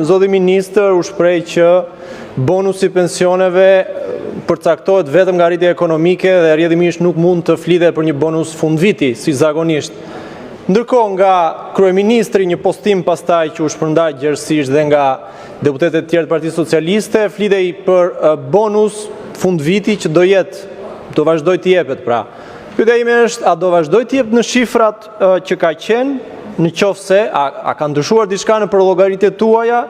Zoti Ministër u shpreh që bonusi pensioneve përcaktohet vetëm nga rritja ekonomike dhe rrjedhimisht nuk mund të flitet për një bonus fundviti, si zakonisht. Ndërkohë nga kryeministri një postim pastaj që u shpërndaj gjerësisht dhe nga deputetët e tjerë të Partisë Socialiste, flitej për bonus fundviti që do vazhdoj të jepet pra. Pyetja ime është, a do vazhdoj të jep në shifrat që ka qenë? Në qoftë se, a ka ndryshuar diçka në për llogaritjet tuaja?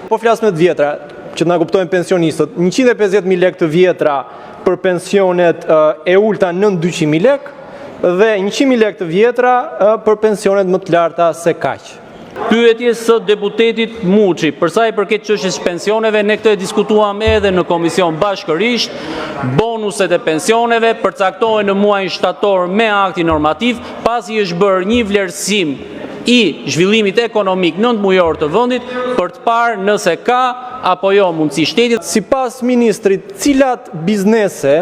Po flas me të vjetra, që na kuptojnë pensionistët. 150.000 lekë të vjetra për pensionet e ulta nën 200.000 lekë dhe 100.000 lekë të vjetra për pensionet më të larta se kaq. Pyetje së deputetit Muçi, për sa i përket çështjes pensioneve, ne këtë e diskutuam edhe në komision bashkërisht. Bonuset e pensioneve përcaktohen në muajin shtator me aktin normativ, pasi është bërë një vlerësim i zhvillimit ekonomik nëntmujor të vendit për të parë nëse ka apo jo mundësi shtetit. Sipas ministrit, cilat biznese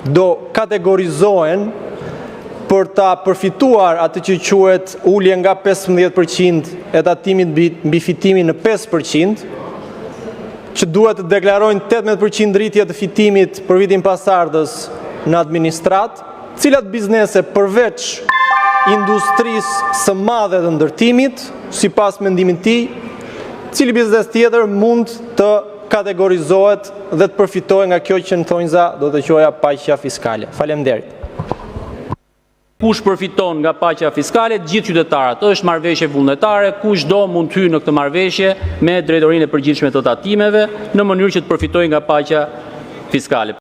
do kategorizohen për ta përfituar atë që quhet ulje nga 15% e tatimit mbi fitimin në 5%, që duhet të deklarojnë 18% rritje të fitimit për vitin pasardhës në administrat, cilat biznese përveç industrisë së madhe të ndërtimit, sipas mendimit të tij, cili biznes tjetër mund të kategorizohet dhe të përfitojë nga kjo që në thonjza do të quaja paqja fiskale. Faleminderit. Kush përfiton nga paqja fiskale? Gjithë qytetarët. Është marrëveshje vullnetare, kushdo mund të hyjë në këtë marrëveshje me drejtorinë e përgjithshme të tatimeve në mënyrë që të përfitojë nga paqja fiskale.